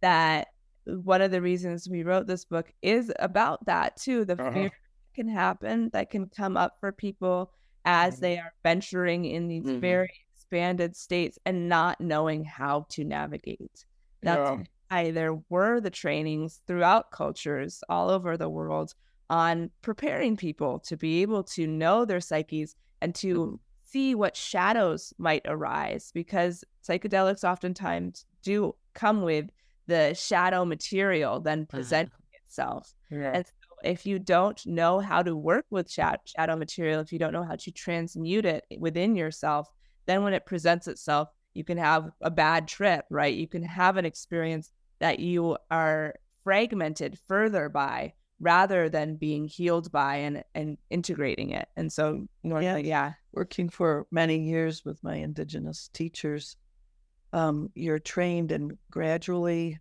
that one of the reasons we wrote this book is about that too. The fear can happen, that can come up for people as they are venturing in these very expanded states and not knowing how to navigate. That's why there were the trainings throughout cultures all over the world on preparing people to be able to know their psyches and to see what shadows might arise, because psychedelics oftentimes do come with the shadow material then presenting itself. And so if you don't know how to work with shadow material, if you don't know how to transmute it within yourself, then when it presents itself, you can have a bad trip, right? You can have an experience that you are fragmented further by rather than being healed by and integrating it. And so normally, working for many years with my Indigenous teachers, you're trained in gradually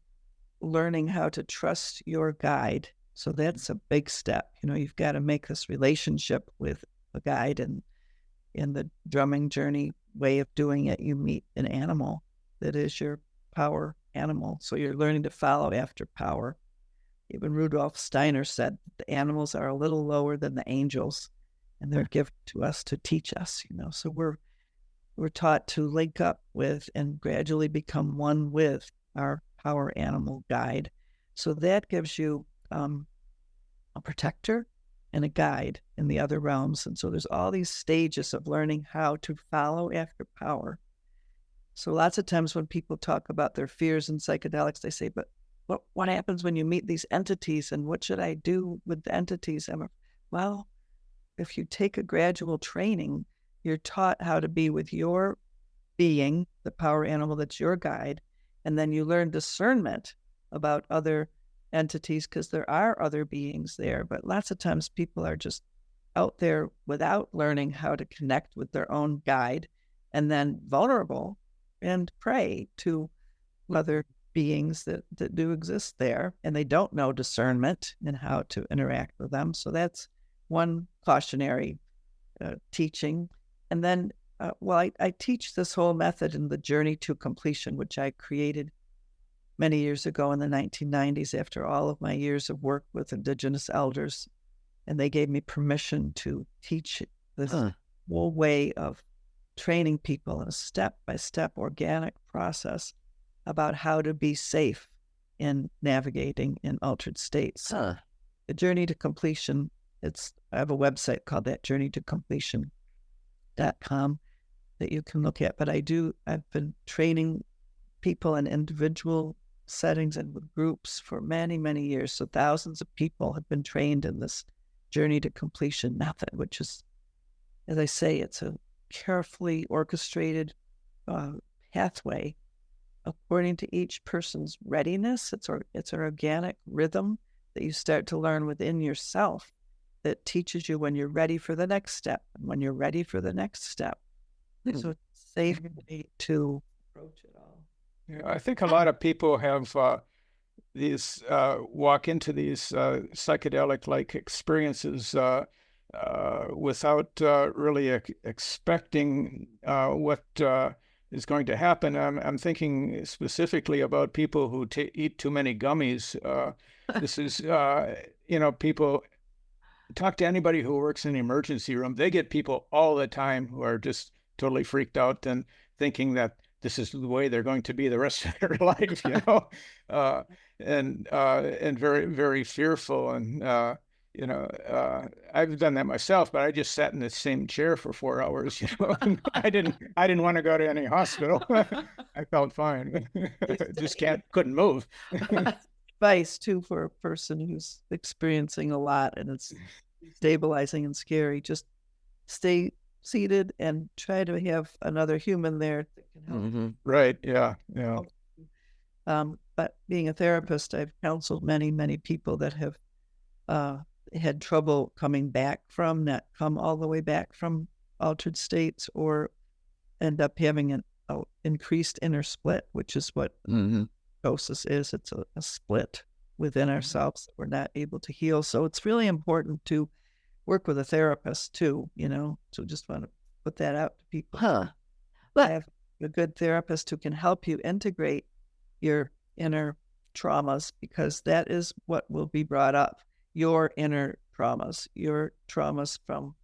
learning how to trust your guide. So that's a big step. You've got to make this relationship with a guide, and in the drumming journey way of doing it, you meet an animal that is your power animal. So you're learning to follow after power. Even Rudolf Steiner said the animals are a little lower than the angels, and they're given to us to teach us. So we're taught to link up with and gradually become one with our power animal guide. So that gives you a protector and a guide in the other realms. And so there's all these stages of learning how to follow after power. So lots of times when people talk about their fears and psychedelics, they say, but what happens when you meet these entities, and what should I do with the entities? Well, if you take a gradual training, you're taught how to be with your being, the power animal that's your guide, and then you learn discernment about other entities, because there are other beings there. But lots of times people are just out there without learning how to connect with their own guide, and then vulnerable and prey to other beings that do exist there, and they don't know discernment and how to interact with them. So that's one cautionary teaching. And then, I teach this whole method in the Journey to Completion, which I created many years ago in the 1990s after all of my years of work with Indigenous elders. And they gave me permission to teach this whole way of training people in a step-by-step organic process about how to be safe in navigating in altered states. The Journey to Completion, I have a website called that, journeytocompletion.com, that you can look at. But I've been training people in individual settings and with groups for many, many years. So thousands of people have been trained in this Journey to Completion method, which is, as I say, it's a carefully orchestrated pathway according to each person's readiness. It's an organic rhythm that you start to learn within yourself that teaches you when you're ready for the next step and when you're ready for the next step. So it's a safe way to approach it all. Yeah, I think a lot of people have these walk into these psychedelic-like experiences without really expecting what is going to happen. I'm thinking specifically about people who eat too many gummies. This is, people, talk to anybody who works in the emergency room. They get people all the time who are just totally freaked out and thinking that this is the way they're going to be the rest of their life, and very, very fearful. And, I've done that myself, but I just sat in the same chair for 4 hours, I didn't want to go to any hospital. I felt fine. Just couldn't move. Advice too for a person who's experiencing a lot and it's stabilizing and scary. Just stay seated and try to have another human there that can help. Mm-hmm. Right. Yeah. But being a therapist, I've counseled many, many people that have had trouble coming back from that, come all the way back from altered states, or end up having an increased inner split, which is what psychosis is. It's a split within ourselves that we're not able to heal. So it's really important to work with a therapist too, so just want to put that out to people. But have a good therapist who can help you integrate your inner traumas, because that is what will be brought up. Your inner traumas, your traumas from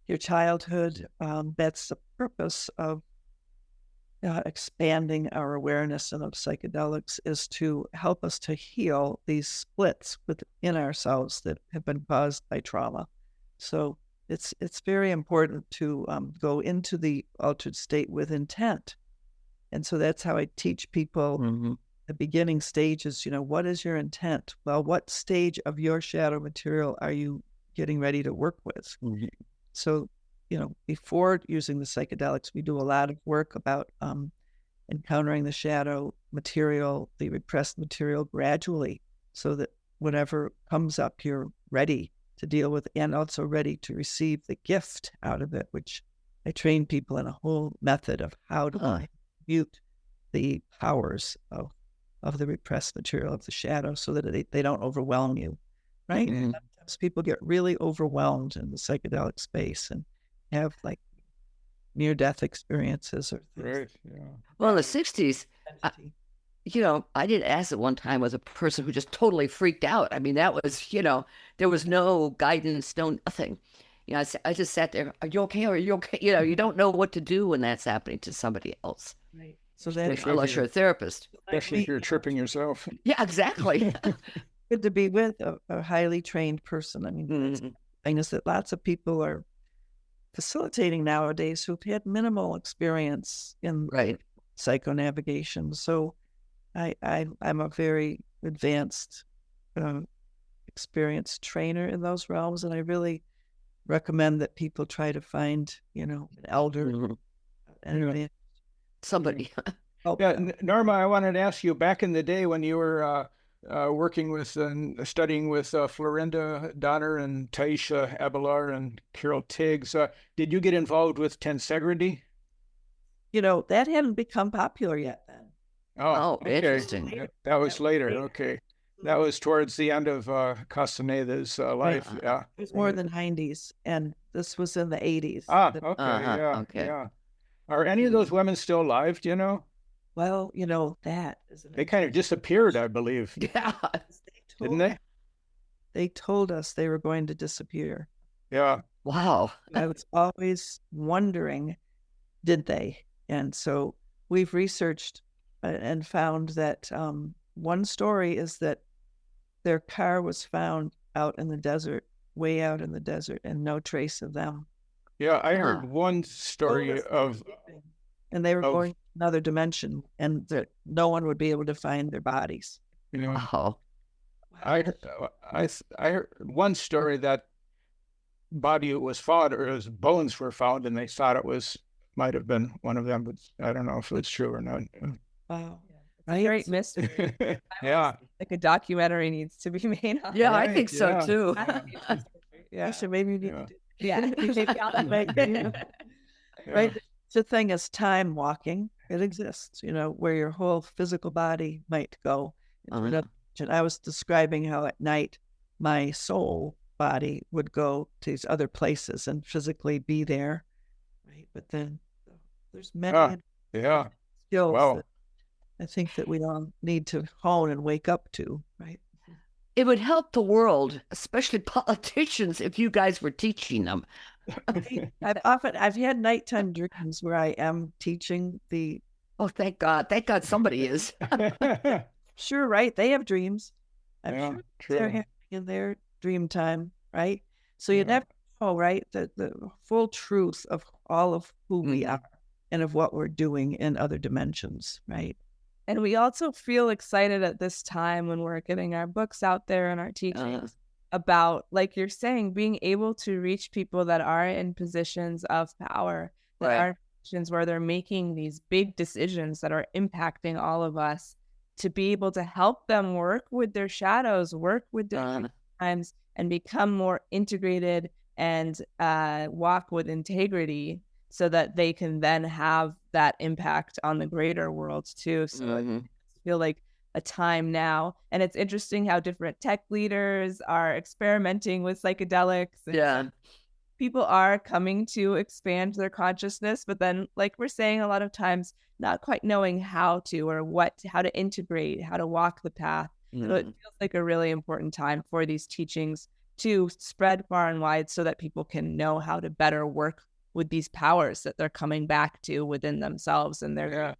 your childhood. That's the purpose of expanding our awareness of psychedelics, is to help us to heal these splits within ourselves that have been caused by trauma. So it's very important to go into the altered state with intent. And so that's how I teach people the beginning stages. What is your intent? Well, what stage of your shadow material are you getting ready to work with? So, before using the psychedelics, we do a lot of work about encountering the shadow material, the repressed material gradually, so that whatever comes up, you're ready to deal with and also ready to receive the gift out of it, which I train people in a whole method of how to mute the powers of the repressed material of the shadow so that they don't overwhelm you, right? Sometimes people get really overwhelmed in the psychedelic space and have like near-death experiences or things. Right. Yeah. Well, in the 60s, I did acid one time with a person who just totally freaked out. I mean, that was, there was no guidance, no nothing. I just sat there. Are you okay? Are you okay? You don't know what to do when that's happening to somebody else. Right. So that Unless you're a therapist. Especially if you're tripping yourself. Yeah, exactly. good to be with a highly trained person. I mean, the thing is that lots of people are facilitating nowadays who've had minimal experience in psychonavigation. So I'm a very advanced, experienced trainer in those realms, and I really recommend that people try to find, an elder and somebody. Yeah, Norma, I wanted to ask you, back in the day when you were working with and studying with Florinda Donner and Taisha Abelar and Carol Tiggs, did you get involved with tensegrity? That hadn't become popular yet then. Oh, okay. Interesting. That was later. Okay. That was towards the end of Castaneda's life. Yeah. It was more than 90s, and this was in the 80s. Okay. Yeah. Are any of those women still alive, do you know? Well, that is they kind of disappeared, I believe. Yeah. Didn't they? They told us they were going to disappear. Yeah. Wow. I was always wondering, did they? And so we've researched and found that one story is that their car was found out in the desert, way out in the desert, and no trace of them. Yeah, I heard one story of... And they were going to another dimension, and that no one would be able to find their bodies. I heard one story that body was found, or his bones were found, and they thought might have been one of them, but I don't know if it's true or not. Wow. Right? Great mystery. Yeah. Like a documentary needs to be made on. Yeah, I think so too. Yeah, so maybe you need to do right. The thing is time walking. It exists, where your whole physical body might go. And I was describing how at night my soul body would go to these other places and physically be there. Right. But then there's many skills that I think that we all need to hone and wake up to, right? It would help the world, especially politicians, if you guys were teaching them. I've had nighttime dreams where I am teaching the... Oh, thank God. Thank God somebody is. Sure, right? They have dreams. I'm sure true. They're having in their dream time, right? So you never know, right? The full truth of all of who we are and of what we're doing in other dimensions, right? And we also feel excited at this time when we're getting our books out there and our teachings about, like you're saying, being able to reach people that are in positions of power, that are in positions where they're making these big decisions that are impacting all of us, to be able to help them work with their shadows, work with their times, and become more integrated and walk with integrity, so that they can then have that impact on the greater world too. So I feel like a time now. And it's interesting how different tech leaders are experimenting with psychedelics. People are coming to expand their consciousness, but then, like we're saying, a lot of times not quite knowing how to, or how to integrate, how to walk the path. So it feels like a really important time for these teachings to spread far and wide, so that people can know how to better work with these powers that they're coming back to within themselves and their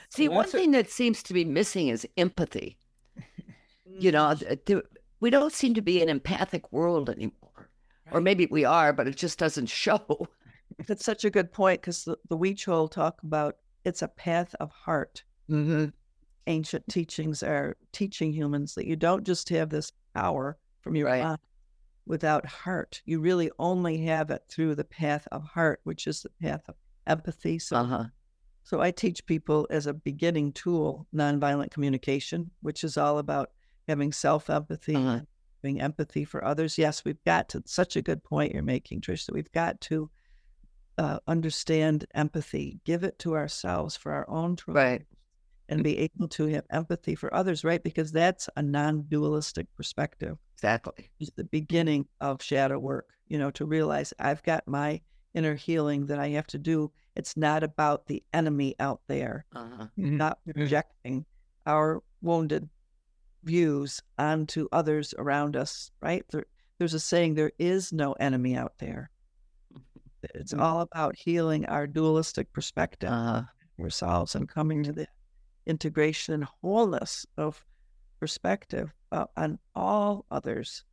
See, one thing that seems to be missing is empathy. We don't seem to be an empathic world anymore. Or maybe we are, but it just doesn't show. That's such a good point, because the Huichol talk about it's a path of heart. Ancient teachings are teaching humans that you don't just have this power from your mind without heart. You really only have it through the path of heart, which is the path of empathy. So I teach people as a beginning tool, nonviolent communication, which is all about having self-empathy, having empathy for others. Yes, we've got to, such a good point you're making, Trish, that we've got to understand empathy, give it to ourselves for our own truth, Right. and be able to have empathy for others, right? Because that's a non-dualistic perspective. Exactly. It's the beginning of shadow work, to realize I've got my inner healing that I have to do. It's not about the enemy out there, not projecting our wounded views onto others around us, right? There's a saying, there is no enemy out there. It's all about healing our dualistic perspective ourselves and coming to the integration and wholeness of perspective on all others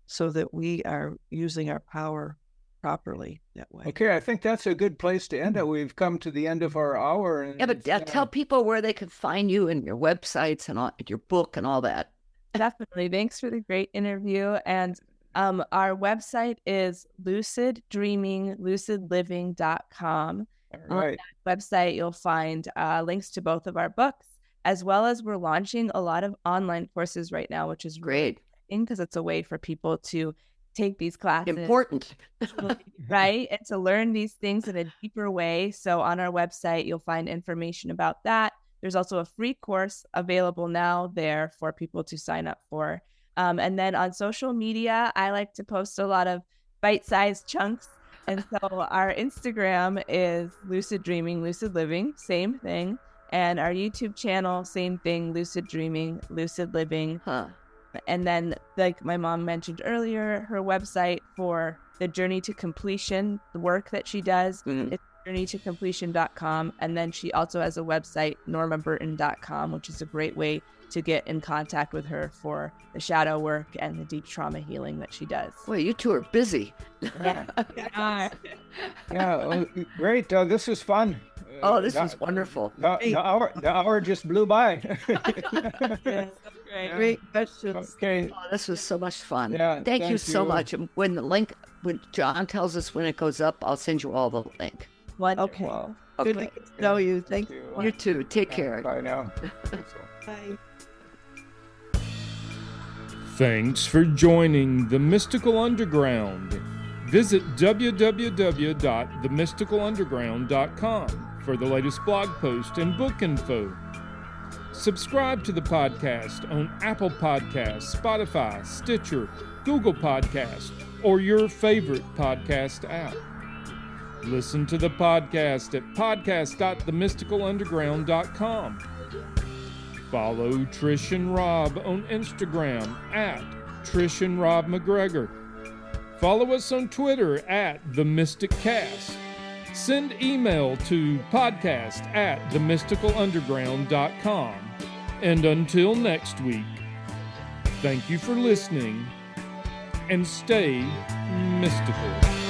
so that we are using our power properly that way. Okay, I think that's a good place to end it. We've come to the end of our hour. And Yeah, but tell people where they can find you and your websites and your book and all that. Definitely. Thanks for the great interview. And our website is lucidliving.com. All right. On that website, you'll find links to both of our books, as well as we're launching a lot of online courses right now, which is Great. Because it's a way for people to take these classes. Important. Right? And to learn these things in a deeper way. So on our website, you'll find information about that. There's also a free course available now there for people to sign up for. And then on social media, I like to post a lot of bite-sized chunks. And so our Instagram is Lucid Dreaming, Lucid Living, same thing. And our YouTube channel, same thing, Lucid Dreaming, Lucid Living. And then, like my mom mentioned earlier, her website for the Journey to Completion, the work that she does, is journeytocompletion.com. And then she also has a website, normaburton.com, which is a great way to get in contact with her for the shadow work and the deep trauma healing that she does. Well, you two are busy. Yeah. Well, great. This was fun. Oh, this was wonderful. The hour just blew by. Great questions. Okay. Oh, this was so much fun. Yeah, thank you thank so you. much. And when John tells us when it goes up, I'll send you all the link. Okay. Well, Good to Okay. get to know you. Thank you. You too. Take care. bye now. Bye. Thanks for joining the Mystical Underground. Visit www.themysticalunderground.com for the latest blog post and book info. Subscribe to the podcast on Apple Podcasts, Spotify, Stitcher, Google Podcasts, or your favorite podcast app. Listen to the podcast at podcast.themysticalunderground.com. Follow Trish and Rob on Instagram at Trish and Rob McGregor. Follow us on Twitter at The Mystic Cast. Send email to podcast@themysticalunderground.com. And until next week, thank you for listening and stay mystical.